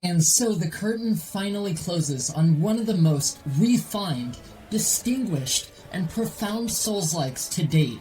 And so the curtain finally closes on one of the most refined, distinguished, and profound Souls-likes to date.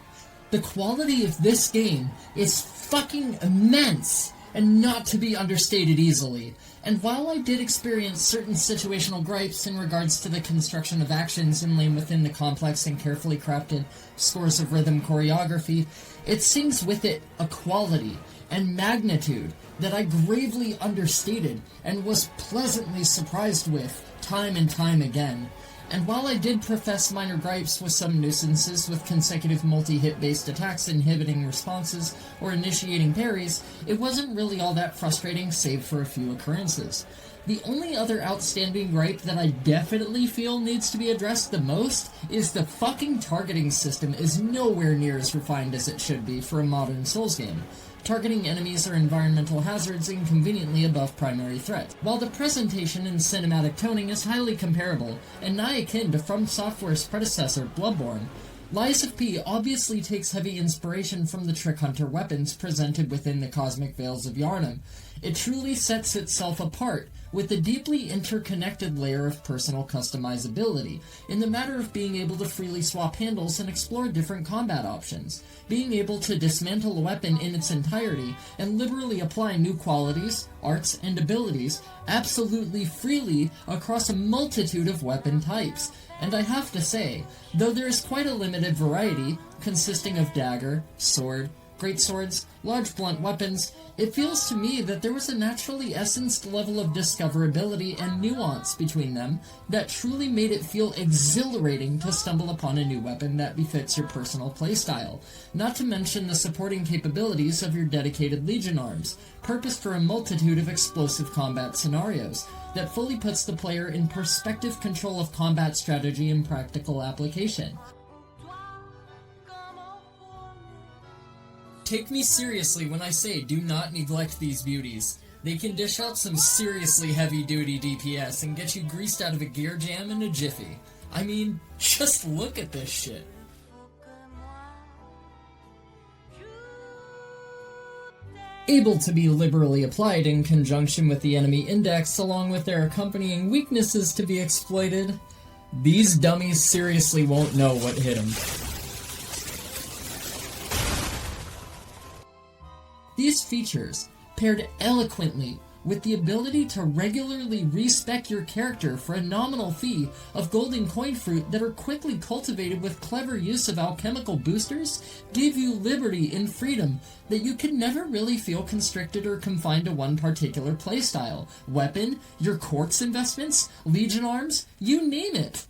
The quality of this game is fucking immense, and not to be understated easily. And while I did experience certain situational gripes in regards to the construction of actions inlaid within the complex and carefully crafted scores of rhythm choreography, it sings with it a quality and magnitude that I gravely understated and was pleasantly surprised with time and time again. And while I did profess minor gripes with some nuisances with consecutive multi-hit based attacks inhibiting responses or initiating parries, it wasn't really all that frustrating save for a few occurrences. The only other outstanding gripe that I definitely feel needs to be addressed the most is the fucking targeting system is nowhere near as refined as it should be for a modern Souls game. Targeting enemies or environmental hazards inconveniently above primary threat, while the presentation and cinematic toning is highly comparable and nigh akin to From Software's predecessor, Bloodborne. Lies of P obviously takes heavy inspiration from the Trick Hunter weapons presented within the Cosmic Veils of Yharnam. It truly sets itself apart with a deeply interconnected layer of personal customizability, in the matter of being able to freely swap handles and explore different combat options, being able to dismantle a weapon in its entirety and liberally apply new qualities, arts, and abilities absolutely freely across a multitude of weapon types. And I have to say, though there is quite a limited variety, consisting of dagger, sword, greatswords, large blunt weapons, it feels to me that there was a naturally essenced level of discoverability and nuance between them that truly made it feel exhilarating to stumble upon a new weapon that befits your personal playstyle, not to mention the supporting capabilities of your dedicated Legion arms, purposed for a multitude of explosive combat scenarios, that fully puts the player in perspective control of combat strategy and practical application. Take me seriously when I say do not neglect these beauties. They can dish out some seriously heavy-duty DPS and get you greased out of a gear jam in a jiffy. I mean, just look at this shit. Able to be liberally applied in conjunction with the enemy index along with their accompanying weaknesses to be exploited, these dummies seriously won't know what hit them. These features, paired eloquently with the ability to regularly respec your character for a nominal fee of golden coin fruit that are quickly cultivated with clever use of alchemical boosters, give you liberty and freedom that you can never really feel constricted or confined to one particular playstyle, weapon, your quartz investments, legion arms, you name it.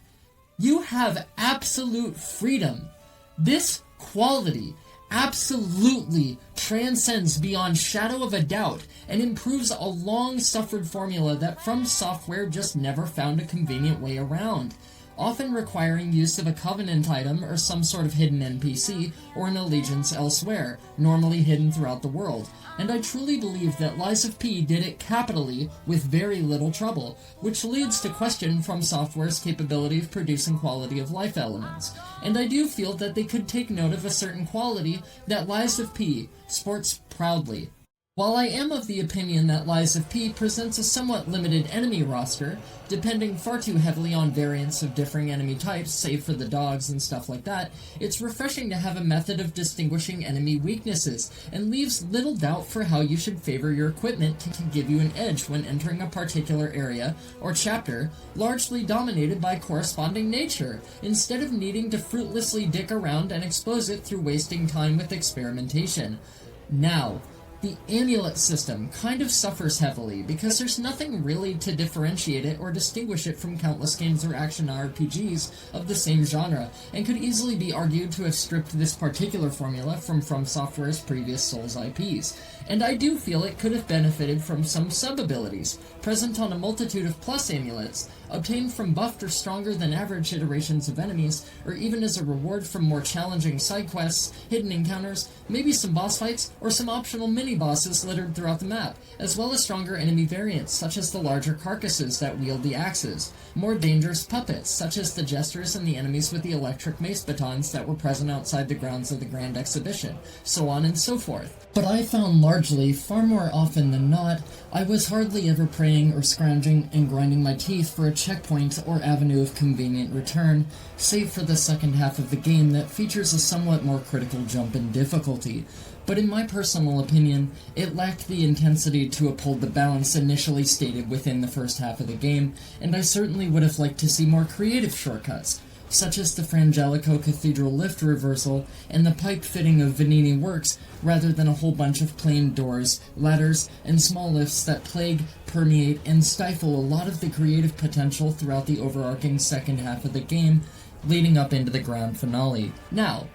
You have absolute freedom. This quality absolutely transcends beyond shadow of a doubt and improves a long-suffered formula that From Software just never found a convenient way around, often requiring use of a Covenant item or some sort of hidden NPC or an allegiance elsewhere, normally hidden throughout the world. And I truly believe that Lies of P did it capitally with very little trouble, which leads to question From Software's capability of producing quality of life elements. And I do feel that they could take note of a certain quality that Lies of P sports proudly. While I am of the opinion that Lies of P presents a somewhat limited enemy roster, depending far too heavily on variants of differing enemy types, save for the dogs and stuff like that, it's refreshing to have a method of distinguishing enemy weaknesses, and leaves little doubt for how you should favor your equipment to give you an edge when entering a particular area or chapter, largely dominated by corresponding nature, instead of needing to fruitlessly dick around and expose it through wasting time with experimentation. Now, the amulet system kind of suffers heavily because there's nothing really to differentiate it or distinguish it from countless games or action RPGs of the same genre, and could easily be argued to have stripped this particular formula from Software's previous Souls IPs. And I do feel it could have benefited from some sub-abilities, present on a multitude of plus amulets, obtained from buffed or stronger than average iterations of enemies, or even as a reward from more challenging side quests, hidden encounters, maybe some boss fights, or some optional mini mini-bosses littered throughout the map, as well as stronger enemy variants such as the larger carcasses that wield the axes, more dangerous puppets such as the jesters and the enemies with the electric mace batons that were present outside the grounds of the Grand Exhibition, so on and so forth. But I found largely, far more often than not, I was hardly ever praying or scrounging and grinding my teeth for a checkpoint or avenue of convenient return, save for the second half of the game that features a somewhat more critical jump in difficulty. But in my personal opinion, it lacked the intensity to uphold the balance initially stated within the first half of the game, and I certainly would have liked to see more creative shortcuts, such as the Frangelico Cathedral lift reversal and the pipe fitting of Venini works, rather than a whole bunch of plain doors, ladders, and small lifts that plague, permeate, and stifle a lot of the creative potential throughout the overarching second half of the game, leading up into the grand finale. Now,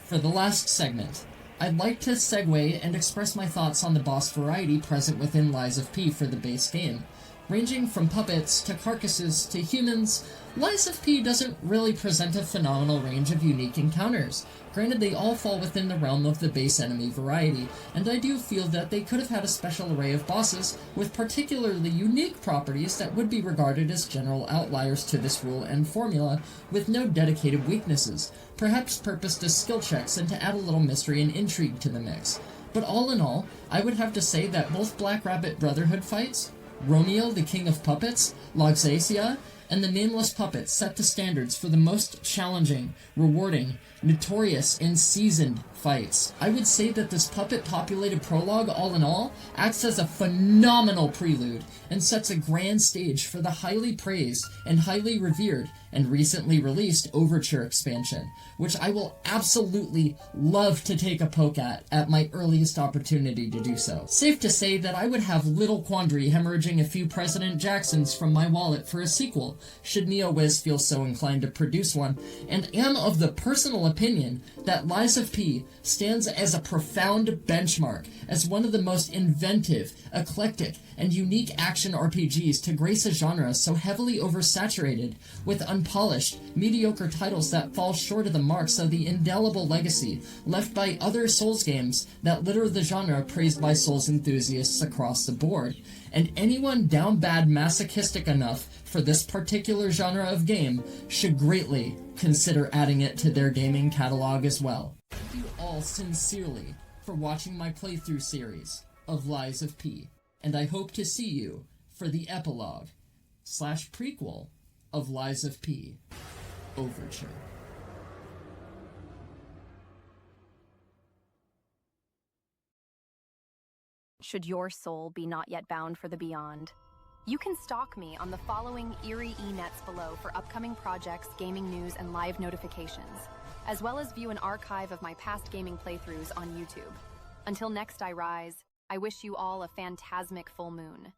for the last segment, I'd like to segue and express my thoughts on the boss variety present within Lies of P for the base game. Ranging from puppets to carcasses to humans, Lies of P doesn't really present a phenomenal range of unique encounters. Granted, they all fall within the realm of the base enemy variety, and I do feel that they could have had a special array of bosses with particularly unique properties that would be regarded as general outliers to this rule and formula, with no dedicated weaknesses, perhaps purposed as skill checks and to add a little mystery and intrigue to the mix. But all in all, I would have to say that both Black Rabbit Brotherhood fights, Romeo the King of Puppets, Loxacia, and the Nameless Puppet set the standards for the most challenging, rewarding, notorious, and seasoned fights. I would say that this puppet-populated prologue, all in all, acts as a phenomenal prelude and sets a grand stage for the highly praised and highly revered and recently released Overture expansion, which I will absolutely love to take a poke at my earliest opportunity to do so. Safe to say that I would have little quandary hemorrhaging a few President Jacksons from my wallet for a sequel, should NeoWiz feel so inclined to produce one, and am of the personal opinion that Lies of P stands as a profound benchmark as one of the most inventive, eclectic, and unique action RPGs to grace a genre so heavily oversaturated with unpolished, mediocre titles that fall short of the marks of the indelible legacy left by other Souls games that litter the genre praised by Souls enthusiasts across the board. And anyone down bad masochistic enough for this particular genre of game should greatly consider adding it to their gaming catalog as well. Thank you all sincerely for watching my playthrough series of Lies of P, and I hope to see you for the epilogue/prequel of Lies of P, Overture. Should your soul be not yet bound for the beyond, you can stalk me on the following eerie e-nets below for upcoming projects, gaming news, and live notifications, as well as view an archive of my past gaming playthroughs on YouTube. Until next I rise, I wish you all a phantasmic full moon.